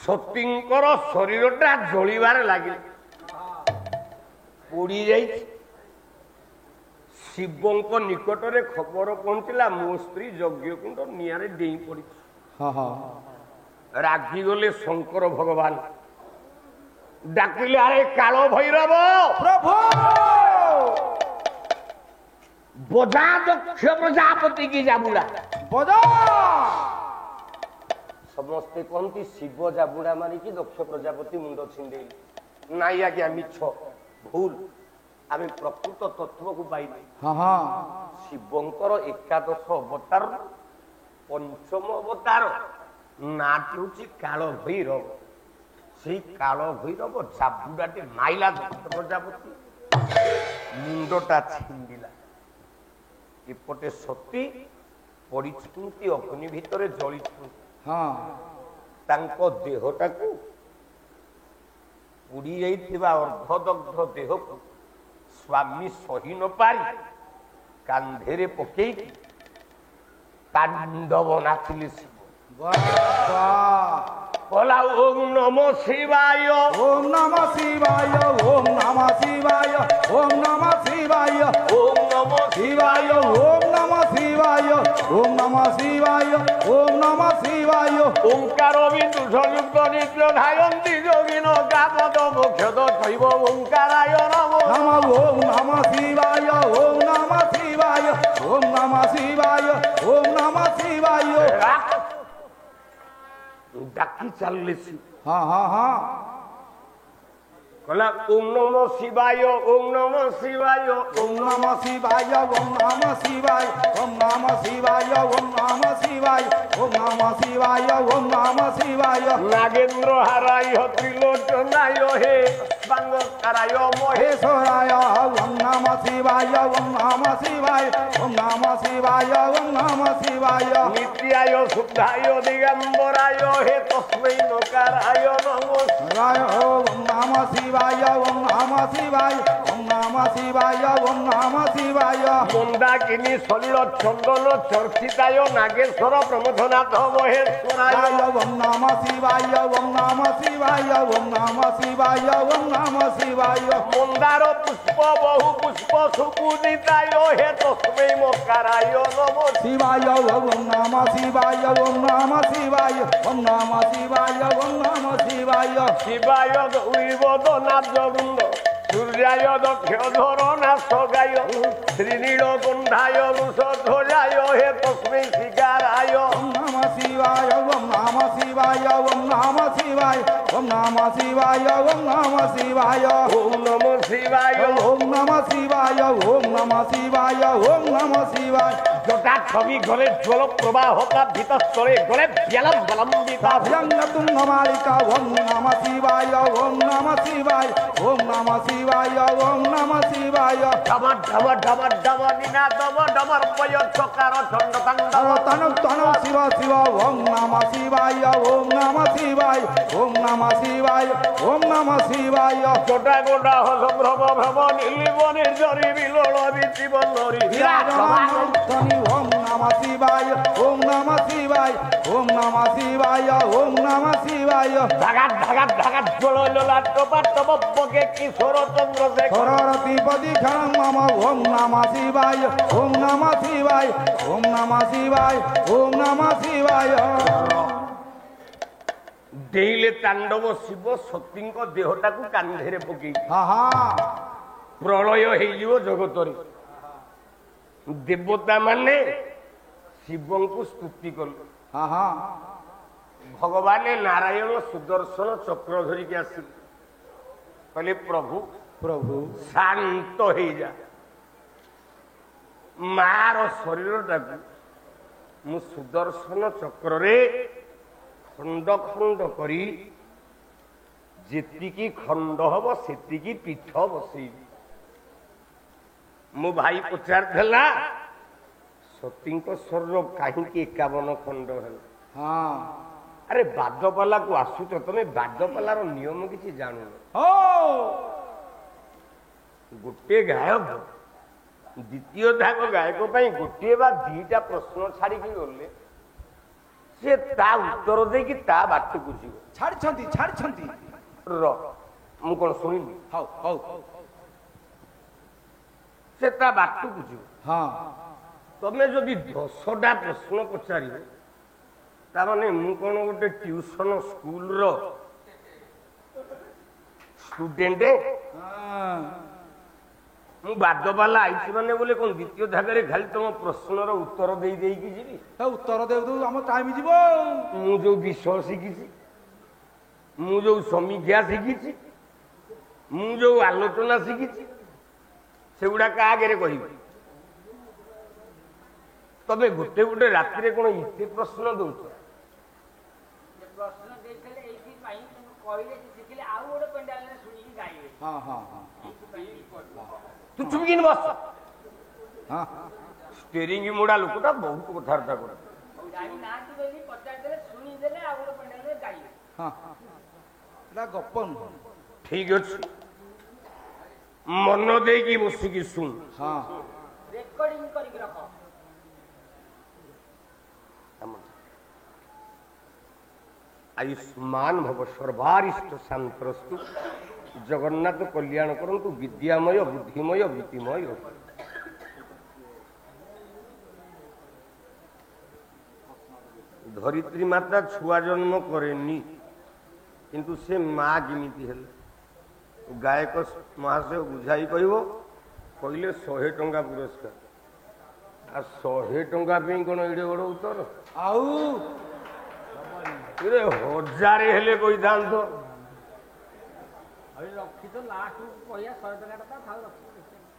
ସତୀଙ୍କର ଶରୀରଟା ଜଳିବାରେ ଲାଗିଲା, ପୋଡ଼ି ଯାଇଛି। ଶିବଙ୍କ ନିକଟରେ ଖବର ପହଞ୍ଚିଲା ମୋ ସ୍ତ୍ରୀ ଯଜ୍ଞକୁଣ୍ଡ ନିଆଁରେ ଡେଇଁ ପଡ଼ିଛି। ରାଗିଗଲେ ଶଙ୍କର ଭଗବାନ, ଡାକିଲେ ଆରେ କାଳ ଭୈରବ ପ୍ରଭୁ ବଜା ଦକ୍ଷ ପ୍ରଜାପତି କି ଜାବୁଡା। ବଜା ସମସ୍ତେ କହନ୍ତି ଶିବ ଜାବୁଡା ମାରିକି ଦକ୍ଷ ପ୍ରଜାପତି ମୁଣ୍ଡ ଛିଣ୍ଡେଇଲେ। ନାଇଁ ଆଜ୍ଞା, ମିଛ, ଭୁଲ। ଆମେ ପ୍ରକୃତ ତତ୍ଵକୁ ପାଇଲେ। ଶିବଙ୍କର ଏକାଦଶ ଅବତାର ପଞ୍ଚମ ଅବତାର ନାଁଟି ହେଉଛି କାଳ ଭୈରବ। ସେଇ କାଳ ଭୈରବ ଜାବୁଡାଟେ ମାଇଲା ଦକ୍ଷ ପ୍ରଜାପତି, ମୁଣ୍ଡଟା ଛିଣ୍ଡିଲା। ଏପଟେ ସତୀ ପଡ଼ିଛନ୍ତି ଅଗ୍ନି ଭିତରେ ଜଳିଛନ୍ତି। ତାଙ୍କ ଦେହଟାକୁ ପୋଡ଼ି ଯାଇଥିବା ଅର୍ଦ୍ଧଦଗ୍ଧ ଦେହକୁ ସ୍ୱାମୀ ସହି ନ ପାରି କାନ୍ଧରେ ପକେଇକି ତାଣ୍ଡବ ନାଚିଲେ ଶିବ। बोला ओम नमो शिवाय, ओम नमः शिवाय, ओम नमः शिवाय, ओम नमः शिवाय, ओम नमो शिवाय, ओम नमः शिवाय, ओम नमः शिवाय, ओम नमः शिवाय। ओंकार बिंदु संयुक्त नित्य धायन्ति योगिनो कामद मोक्षद शैव ओंकाराय नमो नमः। ओम नमः शिवाय, ओम नमः शिवाय, ओम नमः शिवाय, ओम नमः शिवाय। डाकी चलले कहला ओम नमो शिवाय, ओम नमो शिवाय, ओम नमः शिवाय, ओम नमः शिवाय, ओम नमः शिवाय, ओम नमः शिवाय, ओम नमः शिवाय, ओम नमः शिवाय। नागेंद्र हराय त्रिलोचनाय हे स्वांगकाराय महेश्वराय ओम नमः शिवाय, ओम नमः शिवाय, ओम नमः शिवाय, ओम नमः शिवाय। नित्याय शुद्धाय दिगंबराय हे तस्मै नकाराय नमो शिवाय। ओम नमः शिवाय, ओम नमः शिवाय, ओम नमः शिवाय, ओम नमः शिवाय। मंदाकिनी सलिल चंदन चर्चिताय नागेश्वर प्रमथनाथ महेश्वराय ओम नमः शिवाय, ओम नमः शिवाय, ओम नमः शिवाय, ओम नमः शिवाय। मंदार पुष्प बहु पुष्प सुपूजिताय हे तस्मै मकाराय नमो शिवाय। ओम नमः शिवाय, ओम नमः शिवाय, ओम नमः शिवाय, ओम नमः शिवाय। शिवाय गौरीवदनाब्जवृन्द सूर्याय दक्षधर नाशगाय श्रीनीलकण्ठाय वृषध्वजाय हे तस्मै शिकाराय ओम नमः शिवाय, ओम नमः शिवाय, ओम नमः शिवाय, ओम नमः शिवाय, ओम नमः शिवाय। ओम नमो शिवाय, ओम नमः शिवाय, ओम नमः शिवाय, ओम नमः शिवाय। जटा छवि गले ज्वल प्रवाह का भीतस्थले गले ज्वलम बलम्बिता तुंगमालिका ओम नमः शिवाय, ओम नमः शिवाय, ओम नमः शिवाय, ओम नमः शिवाय। डम डम डम डम निना डम डमर पय चकार चंड तांडव तनु तनु शिव शिव ओम नमः शिवाय, ओम नमः शिवाय, ओम नमः शिवाय, ओम नमः शिवाय। जटा गोटा संभ्रम भ्रम नीलिम निर्जरी विलोल विचिवन नरी ओम नमः शिवाय, ओम नमः शिवाय, ओम नमः शिवाय, ओम नमः शिवाय। धागा धागा धागा ज्वल ललाट टपाट टप पके किशोर चंद्रशेखर सरस्वती खरं मम ओम नमः शिवाय, ओम नमः शिवाय, ओम नमः शिवाय, ओम नमः शिवाय। डेले तांडव शिव सतीଙ୍କ देहटाକୁ କାନ୍ଧରେ ପକେଇ ପ୍ରଳୟ ହେଇଯିବ ଜଗତରେ। देवता माने शिवଙ୍କୁ ସ୍ତୁତି କଲେ। भगवान नारायण सुदर्शन चक्र धरिकी आसिले, कहले प्रभु प्रभु शांत हो जा, मार शरीरटाକୁ मु सुदर्शन चक्र रे खंड खंड करी जेतिकी खंड हम सेतिकी पीठ बसैबी। मो भाई पचारला सती शरीर कहीं 51 खंड है। अरे बादपाला को आसुच तमे बादपालार नियम किसी जानु गोटे गायक द्वितीय धाक गायक गोटे बा दीटा प्रश्न छाड़ी गले ସେ ତା ଉତ୍ତର ଦେଇକି ତା ବାଟକୁ ଯିବ। ଛାଡ଼ିଛନ୍ତି ର ମୁଁ କଣ ଶୁଣିଲି? ହଉ ହଉ ସେ ତା ବାଟକୁ ଯିବ। ହଁ ତମେ ଯଦି 10ଟା ପ୍ରଶ୍ନ ପଚାରିବ ତାମାନେ ମୁଁ କଣ ଗୋଟେ ଟ୍ୟୁସନ ସ୍କୁଲର ଷ୍ଟୁଡେଣ୍ଟ? ମୁଁ ବାଦବାଲା ଆଇଛି ମାନେ ବୋଲେ କଣ ଦ୍ୱିତୀୟ ଧାଗରେ ଖାଲି ତମ ପ୍ରଶ୍ନର ଉତ୍ତର ଦେଇ ଦେଇକି ଯିବି? ଉତ୍ତର ଦେଉ ଆମ ଟାଇମ ଯିବ। ମୁଁ ଯୋଉ ବିଷୟ ଶିଖିଛି, ମୁଁ ଯୋଉ ସମୀକ୍ଷା ଶିଖିଛି, ମୁଁ ଯୋଉ ଆଲୋଚନା ଶିଖିଛି ସେଗୁଡା କାହା ଆଗରେ କହିବି? ତମେ ଗୋଟେ ଗୋଟେ ରାତିରେ କଣ ଏତେ ପ୍ରଶ୍ନ ଦଉଛ? ପ୍ରଶ୍ନ ଦେଇଥିଲେ ଏଇଥିପାଇଁ କହିଲେ ଶିଖିଲେ ଆଉ ଗୋଟେ ପେଣ୍ଡାଲରେ ଶୁଣିକି ଗାଇବେ। ତୁ ଚୁପକିନି ବସ। ଷ୍ଟେରିଂ ମୋଡା ଲୋକଟା ବହୁତ କଥାବାର୍ତ୍ତା କରେ। ଜାଣିନାହାନ୍ତି ବୋଲି ପଚାରିଦେଲେ ଶୁଣିଦେଲେ ଆଉ ଗୋଟେ ପେଣ୍ଡାଲରେ ଗାଇବେ। ଗପ ନୁହଁ। ଠିକ ଅଛି, ମନ ଦେଇକି ବସିକି ଶୁଣ। ରେକର୍ଡିଂ କରିକି ରଖ। ଆୟୁଷ୍ମାନ ଭବ ସର୍ବାରିଷ୍ଟ ଶାନ୍ତରସ୍ତୁ। ଜଗନ୍ନାଥ କଲ୍ୟାଣ କରନ୍ତୁ, ବିଦ୍ୟାମୟ ବୁଦ୍ଧିମୟ ଭୀତିମୟ। ଧରିତ୍ରୀ ମାତା ଛୁଆ ଜନ୍ମ କରେନି, କିନ୍ତୁ ସେ ମା କେମିତି ହେଲେ? ଗାୟକ ମହାଶୟ ବୁଝାଇ କହିବ, କହିଲେ 100 ଟଙ୍କା ପୁରସ୍କାର। ଆଉ 100 ଟଙ୍କା ପାଇଁ କଣ ଏଡେ ବଡ ଉତ୍ତର? ଆଉ 1000 ହେଲେ କହିଥାନ୍ତ।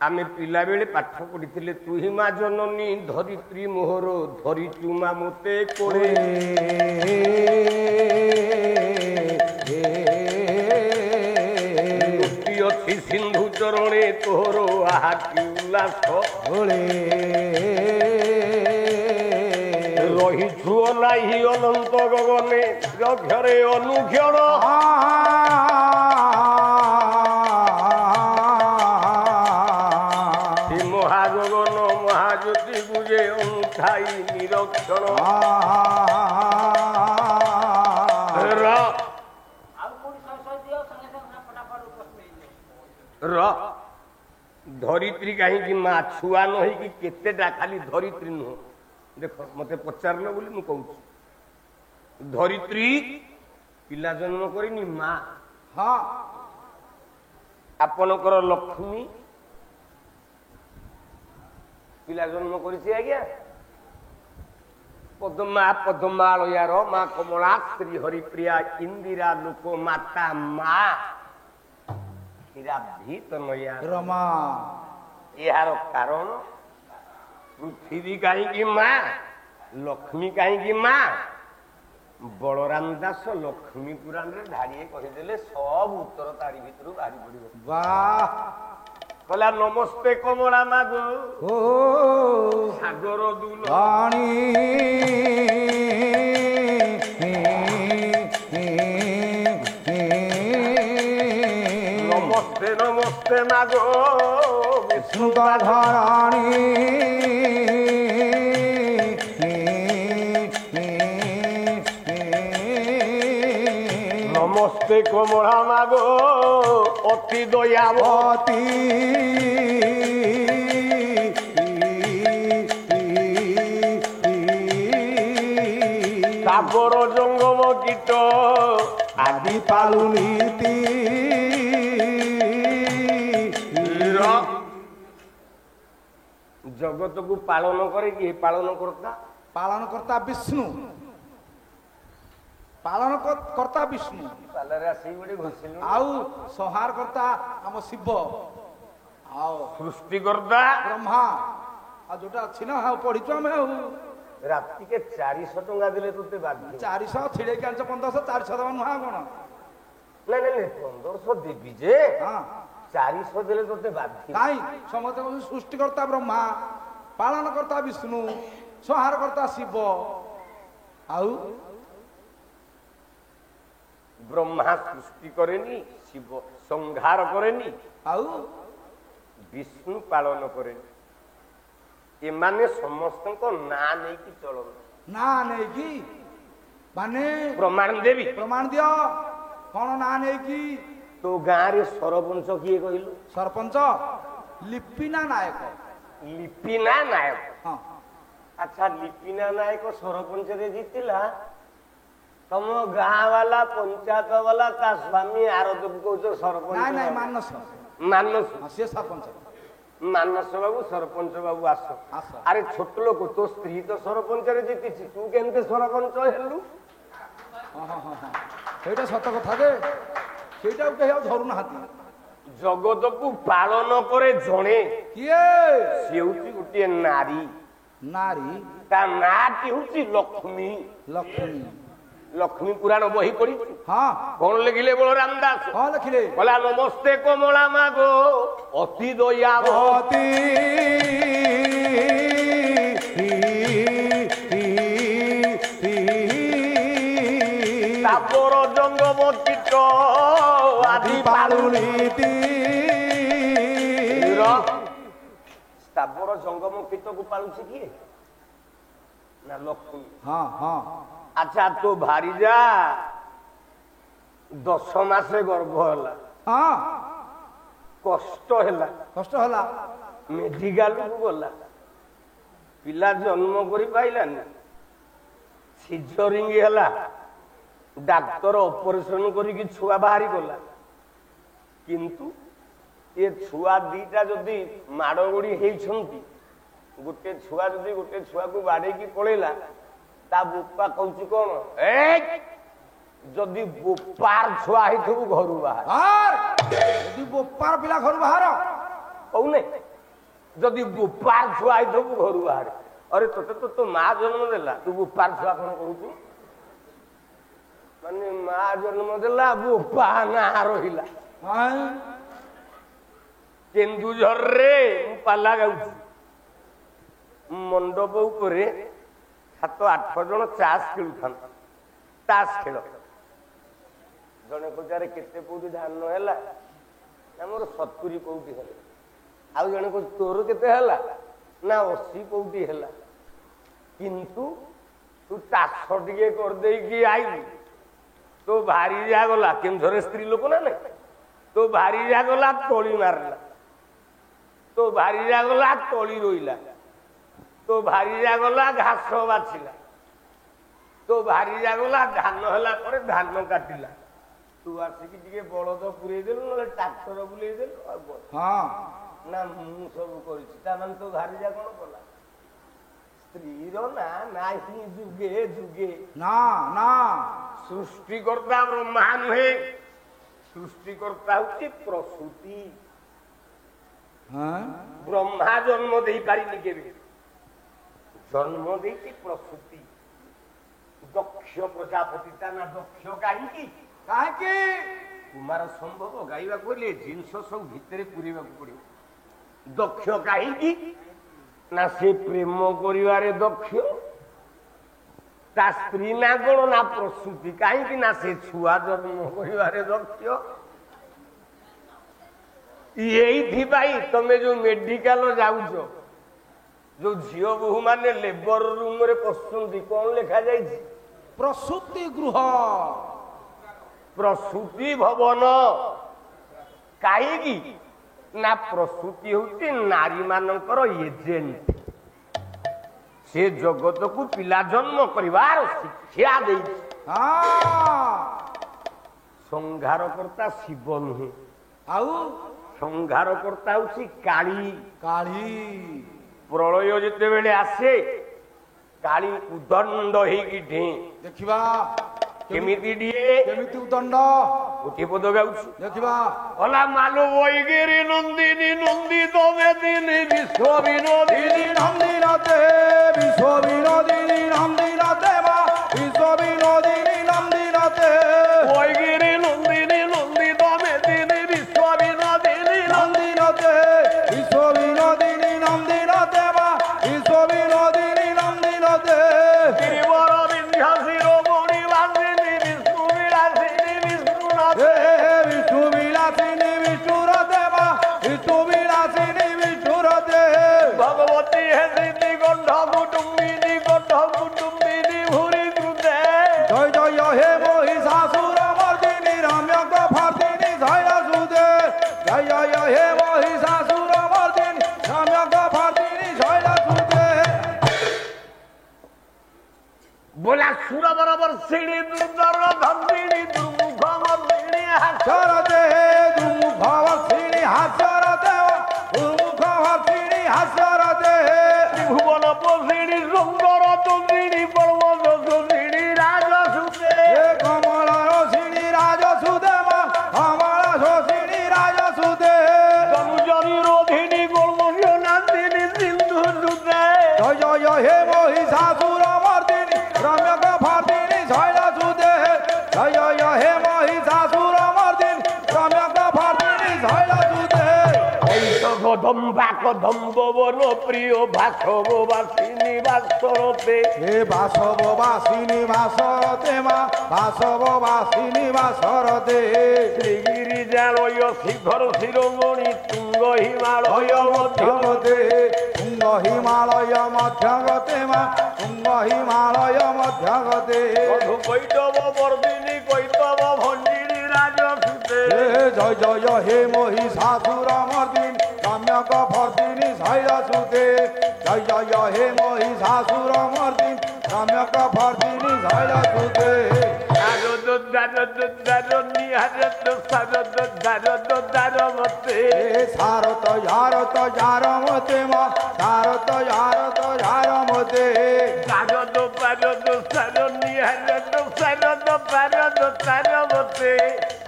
ଆମେ ପିଲାବେଳେ ପାଠ ପଢିଥିଲେ, ତୁହି ମା ଜନନୀ ଧରିତ୍ରୀ ମୋହର, ଧରିଚୁ ମା ମୋତେ କୋଳେ। ଅଛି ସିନ୍ଧୁ ଚରଣେ ତୋର ଆହା କି ଉଲ୍ଲାସ ଭୋଳେ। ରହିଛୁ ନାହିଁ ଅନନ୍ତ ଗଗନେ ରକ୍ଷରେ ଅନୁକ୍ଷଣ। ସେ ମହାଗଗନ ମହାଜ୍ୟୋତି ବୁଝେ ଅନୁଥାଇ ନିରକ୍ଷଣ। ଧରିତ୍ରୀ କାହିଁକି ମା? ଛୁଆ ନ ହେଇକି କେତେଟା ଖାଲି ଧରିତ୍ରୀ ନୁହଁ। ଦେଖ ମତେ ପଚାରିଲ ବୋଲି ମୁଁ କହୁଛି, ଧରିତ୍ରୀ ପିଲା ଜନ୍ମ କରିନି ମା। ଆପଣଙ୍କର ଲକ୍ଷ୍ମୀ ପିଲା ଜନ୍ମ କରିଛି ଆଜ୍ଞା? ପଦ୍ମା ପଦ୍ମାଳୟାର ମା କମଳା ଶ୍ରୀ ହରିପ୍ରିୟା ଇନ୍ଦିରା ଲୋକ ମାତା ମା ରମା। ଏହାର କାରଣ ପୃଥିବୀ କାହିଁକି ମା, ଲକ୍ଷ୍ମୀ କାହିଁକି ମା? ବଳରାମ ଦାସ ଲକ୍ଷ୍ମୀ ପୁରାଣରେ ଧାଡ଼ିଏ କହିଦେଲେ ସବୁ ଉତ୍ତର ତାରି ଭିତରୁ ବାହାରି ପଡିବ। କହିଲା ନମସ୍ତେ କମଳା ମାଗ ସାଗର ଦୁଲାଣୀ। ନମସ୍ତେ ନମସ୍ତେ ମାଗ ବିଷ୍ଣୁ ଧରାଣୀ। ନମସ୍ତେ କମଳା ମାଗ ଅତି ଦୟାବତୀ। ସାଗର ଜଙ୍ଗମ କୀଟ ଆଦି ପାଳୁନୀତି। ଜଗତକୁ ପାଳନ କରେ କିଏ? ପାଳନ କର୍ତ୍ତା ବିଷ୍ଣୁ। ପାଳନ କର୍ତ୍ତା ବିଷ୍ଣୁ। ଆଉ ସଂହାର କର୍ତ୍ତା ଆମ ଶିବ। ଆଉ ସୃଷ୍ଟିକର୍ତ୍ତା ବ୍ରହ୍ମା। ଆଉ ଯୋଉଟା ଅଛି ନା ପଢିଛୁ ଆମେ। ଆଉ ରାତିକେ 400 ଟଙ୍କା ଦେଲେ ତୋତେ ବାଧ୍ୟ। 400 ଛିଡେଇକି ଆଣିଛ 1500, 400 ଦେବା ନୁହଁ ଆଉ କଣ? ନାଇଁ 1500 ଦେବି ଯେ 400 ଦେଲେ ତୋତେ ବାଧ୍ୟ। କାଇଁ? ସମସ୍ତେ ସୃଷ୍ଟିକର୍ତ୍ତା ବ୍ରହ୍ମା, ପାଳନ କର୍ତ୍ତା ବିଷ୍ଣୁ, ସଂହାର କର୍ତ୍ତା ଶିବ। ଆଉ ବ୍ରହ୍ମା ସୃଷ୍ଟି କରେନି, ଶିବ ସଂହାର କରେନି, ଆଉ ବିଷ୍ଣୁ ପାଳନ କରେନି। ଏମାନେ ସମସ୍ତଙ୍କ ନାଁ ନେଇକି ଚଳନ୍ତି। ନାଁ ନେଇକି ମାନେ ପ୍ରମାଣ ଦେବି। ପ୍ରମାଣ ଦିଅ କଣ ନା ନେଇକି। ତୋ ଗାଁରେ ସରପଞ୍ଚ କିଏ କହିଲୁ? ସରପଞ୍ଚ ଲିପିନା ନାୟକ। ଲିପିନା ନାୟକ। ହଁ ଆଚ୍ଛା ଲିପିନା ନାୟକ ସରପଞ୍ଚରେ ଜିତିଲା, ତମ ଗାଁ ବାଲା ପଞ୍ଚାୟତ ବାଲା ତା ସ୍ୱାମୀ ଆରତକୁ କହୁଛ ସରପଞ୍ଚ? ନାଇଁ ନାଇଁ ମାନସ। ମାନସ। ସିଏ ସରପଞ୍ଚ। ମାନସ ବାବୁ ସରପଞ୍ଚ ବାବୁ ଆସ। ଆସ। ଆରେ ଛୋଟ ଲୋକ, ତୋ ସ୍ତ୍ରୀ ତ ସରପଞ୍ଚରେ ଜିତିଛି, ତୁ କେମିତି ସରପଞ୍ଚ ହେଲୁ? ହଁ ହଁ ହଁ ହଁ ସେଇଟା ସତ କଥା ଯେ ସେଇଟାକୁ କେହି ଆଉ ଧରୁନାହାନ୍ତି। ଜଗତକୁ ପାଳନ କରେ ଜଣେ, କିଏ? ସିଏ ହଉଛି ଗୋଟିଏ ନାରୀ। ନାରୀ। ତା ନାଁଟି ହଉଛି ଲକ୍ଷ୍ମୀ। ଲକ୍ଷ୍ମୀ। ଲକ୍ଷ୍ମୀ ପୁରାଣ ବହି ପଢିଛୁ? ହଁ। କଣ ଲେଖିଲେ ବଳରାମ ଦାସ? କଣ ଲେଖିଲେ? କହିଲା ନମସ୍ତେ କମଳା ମାଗୋ ଅତି ଦୟାବତୀ ତାପର ଜଙ୍ଗମ କୀଟ ଆଦି ପାଳୁଣି। ସ୍ଥାବର ଜଙ୍ଗମ କୀଟକୁ ପାଳୁଛି କିଏ? ନା ଲକ୍ଷ୍ମୀ। ହଁ ହଁ। ଆଚ୍ଛା ତୋ ଭାରିଜା 10 ମାସେ ଗର୍ଭ ହେଲା, ହଁ କଷ୍ଟ ହେଲା, କଷ୍ଟ ହେଲା, ମେଡିକାଲକୁ ଗଲା, ପିଲା ଜନ୍ମ କରି ପାଇଲାନି, ସିଜରିଂ ହେଲା, ଡାକ୍ତର ଅପରେସନ କରିକି ଛୁଆ ବାହାରି ଗଲା, କିନ୍ତୁ ଏ ଛୁଆ ଦିଟା ଯଦି ମାଡ଼ଗୋଡ଼ି ହେଇଛନ୍ତି, ଗୋଟେ ଛୁଆ ଯଦି ଗୋଟେ ଛୁଆକୁ ବାଡ଼େଇକି ପଳେଇଲା, ତା ବୋପା କହୁଛି କଣ? ଯଦି ବୋପାର ଛୁଆ ହେଇଥିବୁ ଘରୁ ବାହାର। ଯଦି ବୋପାର ପିଲା ଘରୁ ବାହାର କହୁନେ, ଯଦି ବୋପାର ଛୁଆ ହେଇଥିବୁ ଘରୁ ବାହାରେ। ଆରେ ତୋତେ ତ ତୋ ମା ଜନ୍ମ ଦେଲା, ତୁ ବୋପାର ଛୁଆ କଣ କହୁଛୁ? ମାନେ ମା ଜନ୍ମ ଦେଲା, ବୋପା ନା ରହିଲା। କେନ୍ଦୁଝରରେ ମୁଁ ପାଲା ଗାଉଛି, ମଣ୍ଡପ ଉପରେ 7-8 ଜଣ ଚାଷ ଖେଳୁଥାନ୍ତି। ତାସ ଖେଳ। ଜଣେ ପଚାରେ କେତେ କୋଉଠି ଧାନ ହେଲା? ଆମର 70 କୋଉଠି ହେଲା। ଆଉ ଜଣେ କହୁଛି ତୋର କେତେ ହେଲା? ନା 80 କୋଉଠି ହେଲା। କିନ୍ତୁ ତୁ ଚାଷ ଟିକେ କରିଦେଇକି ଆଇଲୁ, ତୋ ଭାରିଜା ଗଲା, କେନ୍ଦୁଝରରେ ସ୍ତ୍ରୀ ଲୋକ ନା ନାଇଁ, ତୋ ଭାରିଜା ଗଲା ତଳି ମାରିଲା, ତୋ ଭାରିଜା ଗଲା ତଳି ରୋଇଲା, ତୋ ଭାରିଜା ଗଲା ଘାସ ବାଛିଲା, ତୋ ଭାରିଜା ଗଲା ଧାନ ହେଲା ପରେ ଧାନ କାଟିଲା, ତୁ ଆସିକି ଟିକେ ବଳଦ ପୁରେଇ ଦେଲୁ, ନହେଲେ ଟ୍ରାକ୍ଟର ବୁଲେଇ ଦେଲୁ। ଆଉ ନା ମୁଁ ସବୁ କରିଛି, ତାମାନେ ତୋ ଭାରିଜା କଣ କଲା? ସ୍ତ୍ରୀର ନା ନାହିଁ ଯୁଗେ ଯୁଗେ। ନା ନା ସୃଷ୍ଟିକର୍ତ୍ତା ବ୍ରହ୍ମା ନୁହେଁ, ସୃଷ୍ଟିକର୍ତ୍ତା ହଉଛି ପ୍ରସୂତି। ବ୍ରହ୍ମା ଜନ୍ମ ଦେଇପାରିନି କେବେ, ଜନ୍ମ ଦେଇଛି ପ୍ରସୂତି। ଦକ୍ଷ ପ୍ରଜାପତି, ତା ନା ଦକ୍ଷ କାହିଁକି? କାହିଁକି? କୁମାର ସମ୍ଭବ ଗାଇବାକୁ ହେଲେ ଜିନିଷ ସବୁ ଭିତରେ ପୁରେଇବାକୁ ପଡିବ। ଦକ୍ଷ କାହିଁକି? ନା ସେ ପ୍ରେମ କରିବାରେ ଦକ୍ଷ। ତା ସ୍ତ୍ରୀ ନା କଣ? ନା ପ୍ରସୂତି। କାହିଁକି? ନା ସେ ଛୁଆ ଜନ୍ମ କରିବାରେ ଦକ୍ଷ। ଏଇଥିପାଇଁ ତମେ ଯୋଉ ମେଡିକାଲ ଯାଉଛ, ଯୋଉ ଝିଅ ବୋହୂ ମାନେ ଲେବର ରୁମରେ ପଶୁଛନ୍ତି, କଣ ଲେଖା ଯାଇଛି? ପ୍ରସୂତି ଗୃହ, ପ୍ରସୂତି ଭବନ। କାହିଁକି? ନା ପ୍ରସୂତି ହଉଛି ନାରୀ ମାନଙ୍କର ଏଜେଣ୍ଟ। ସେ ଜଗତକୁ ପିଲା ଜନ୍ମ କରିବାର ଶିକ୍ଷା ଦେଇଛି। ସଂହାରକର୍ତ୍ତା ଶିବ ନୁହେଁ, ଆଉ ସଂହାରକର୍ତ୍ତା ହଉଛି କାଳୀ। କାଳୀ। ପ୍ରଳୟ ଯେତେବେଳେ ଆସେ, କାଳୀ ଉଦଣ୍ଡ ହେଇକି ଢେଁ। ଦେଖିବା କେମିତି ଡିଏ, କେମିତି ଉଦଣ୍ଡ। ଗୋଟିଏ ପଦ ଗାଉଛି, ଦେଖିବା। ଅଲା ମାଲୁ ବୈଗିରି ନନ୍ଦିନୀ ନନ୍ଦିତ ବେଦିନୀ ବିଶ୍ୱ ବିନୋଦିନୀ ନନ୍ଦିନତେ ବିଶ୍ୱ ବିନୋଦିନୀ ନନ୍ଦିନତେ ମା ବିଶ୍ୱ ବିନୋଦିନୀ ନନ୍ଦିନତେ। ବୈଗିରି ନନ୍ଦିନୀ ନନ୍ଦିତ ବେଦିନୀ ବିଶ୍ୱ বিনোদিনী নন্দিনতে বিশ্ব বিনোদিনী নন্দিনতে মা বিশ্ব বিনোদিনী নন্দিনতে গিরিবর বিন্ধ্যাসির মণি বান্দিনী বিষ্ণু বিলাসিনী বিষ্ণুনাথ বিষ্ণু বিলাসিনী বিষ্ণুরতে মা বিষ্ণু বিলাসিনী বিষ্ণুরতে ভগবতী হে স্মৃতি কণ্ঠ কুটুম্বিনী ভুরি দ্রুতে জয় ସୁନ୍ଦର ଧନ୍ଦିଣୀ ଦୁର୍ମୁଖ ମର୍ଦିଣୀ ହାସ୍ୟରତେ ଦୁର୍ମୁଖ ବର୍ଷିଣୀ ହାସ୍ୟରତେ ଦୁର୍ମୁଖ ବର୍ଷିଣୀ ହାସ୍ୟରତେ ତ୍ରିଭୁବନ ପୋଷିଣୀ ସୁନ୍ଦର ତୁଣ୍ଡିଣୀ ପର୍ବତ ସୁଷିଣୀ ରାଜସୁତେ কমল রোষিণী রাজসুদে মা কমল রোষিণী রাজসুদে তনুজনী রোধিনী গোলমোহ নান্দিনী সিন্ধু সুতে জয় জয় হে মহিষাসুর মর্দিনী রম্যক ভর্দিনী শৈলসুদে জয় জয় হে মহিষাসুর মর্দিনী রম্যক ভর্দিনী শৈলসুদে কদম্বা কদম্ব বন প্রিয় বাসব বাসিনী বাসরতে হে বাসব বাসিনী বাসরতে মা বাসব বাসিনী বাসরতে শ্রীগিরি জালয় শিখর শিরোমণি তুঙ্গ হিমালয় মধ্য মধ্যগতে তুঙ্গ হিমালয় মধ্যগতে মা তুঙ্গ হিমালয় মধ্যগতে মধু কৈতব বর্দিনী কৈতব ভঞ্জিনী রাজসুতে হে জয় জয় হে মহিষাসুর মর্দিনী রম্যক ভর্দিনী শৈলসুতে জয় জয় হে মহিষাসুর মর্দিনী রম্যক ভর্দিনী শৈলসুতে শারদ দারদ দারণী হারদ শারদ দারদ দারমতে হে সারত ঝারত ঝারমতে মা সারত ঝারত ঝারমতে শারদ পারদ শারণী হারদ শারদ পারদ তারমতে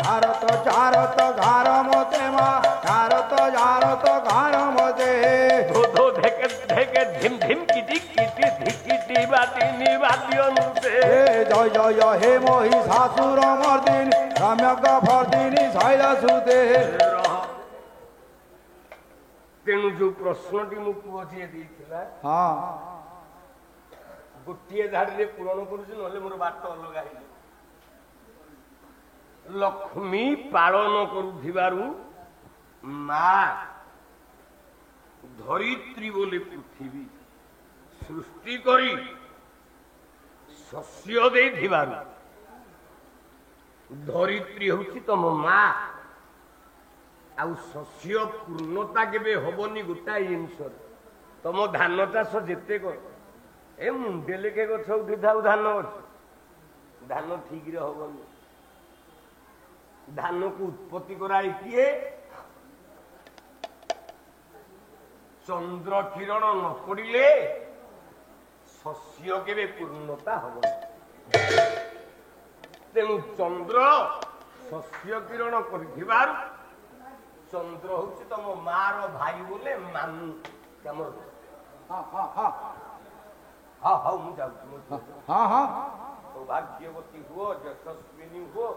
ঝারত ঝারত ঘারমতে মা ঝারত ঝারত ঘারমতে ধোধো ঢেকে ঢেকে ধিম ধিম কিটি কিটি ধিকিটি বাদিনী বাদ্যন্তে হে জয় জয় হে মহিষাসুর মর্দিনী রম্যক ভর্দিনী শৈলসুতে ତେଣୁ ଯୋଉ ପ୍ରଶ୍ନଟି ମୁଁ ପୁଅ ଯିଏ ଦେଇଥିଲା ହଁ ଗୋଟିଏ ଧାଡ଼ିରେ ପୂରଣ କରୁଛି ନହେଲେ ମୋର ବାଟ ଅଲଗା ହେଇଯିବ। ଲକ୍ଷ୍ମୀ ପାଳନ କରୁଥିବାରୁ ମା ଧରିତ୍ରୀ ବୋଲି ପୃଥିବୀ ସୃଷ୍ଟି କରି ଶସ୍ୟ ଦେଇଥିବାରୁ ଧରିତ୍ରୀ ହଉଛି ତମ ମା। ଆଉ ଶସ୍ୟ ପୂର୍ଣ୍ଣତା କେବେ ହବନି ଗୋଟାଏ ଜିନିଷରେ। ତମ ଧାନ ଚାଷ ଯେତେ କର ଏ ମୁଣ୍ଡେ ଲେଖେ ଗଛ ଉଠିଥାଉ ଧାନ ଗଛ ଧାନ ଠିକରେ ହବନି। ଧାନକୁ ଉତ୍ପତ୍ତି କରାଇ କିଏ? ଚନ୍ଦ୍ର କିରଣ ନ ପଡ଼ିଲେ ଶସ୍ୟ କେବେ ପୂର୍ଣ୍ଣତା ହବନି। ତେଣୁ ଚନ୍ଦ୍ର ଶସ୍ୟ କିରଣ କରିଥିବାରୁ ଚନ୍ଦ୍ର ହଉଛି ତମ ମାର ଭାଇ ବୋଲେ ମାନୁ ଆମର। ହଁ ହଁ ହଁ ହଁ ହଉ ମୁଁ ଯାଉଛି। ହଁ ହଁ ସୌଭାଗ୍ୟବତୀ ହୁଅ, ଯଶସ୍ୱିନୀ ହୁଅ,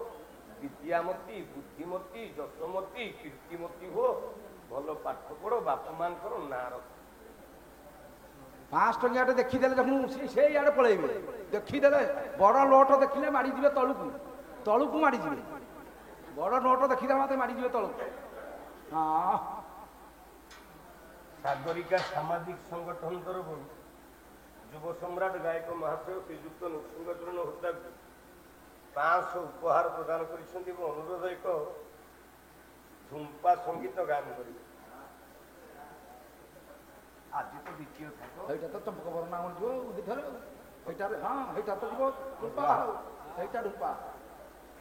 ବିଦ୍ୟାମତୀ, ବୁଦ୍ଧିମତୀ, ଯଶମତୀ, କୀର୍ତ୍ତିମତୀ ହୁଅ, ଭଲ ପାଠ ପଢ, ବାପା ମାଙ୍କର ନାଁ ରଖ। 5 ଟଙ୍କିଆଟେ ଦେଖିଦେଲେ ଯখন ସେଇ ଆଡେ ପଳେଇବେ। ଦେଖିଦେଲେ ବଡ ନୋଟ ଦେଖିଲେ ମାଡ଼ିଯିବେ ତଳକୁ ତଳକୁ ମାଡ଼ିଯିବେ। ବଡ ନୋଟ ଦେଖିଦେଲେ ମତେ ମାଡ଼ିଯିବେ ତଳକୁ। ହଁ ସାଗରିକା ସାମାଜିକ ସଂଗଠନ ତରଫରୁ ଯୁବ ସମ୍ରାଟ ଗାୟକ ମହାଶୟ ଶ୍ରୀଯୁକ୍ତ ନୃସିଂହଚରଣ ହୋତାକୁ 500 ଉପହାର ପ୍ରଦାନ କରିଛନ୍ତି ଏବଂ ଅନୁରୋଧ ଏକ ଝୁମ୍ପା ସଙ୍ଗୀତ ଗାନ କରିବେ। ଆଜି ତ ଦ୍ୱିତୀୟ ଥାକ এইটা তো চম্পক বর্ণা আমার ଯିବ ଉଦିଥରେ এইটাରେ ହଁ এইটা ତ ଯିବ ଢୁମ୍ପା ଆଉ এইଟା ଢୁମ୍ପା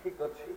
ଠିକ ଅଛି।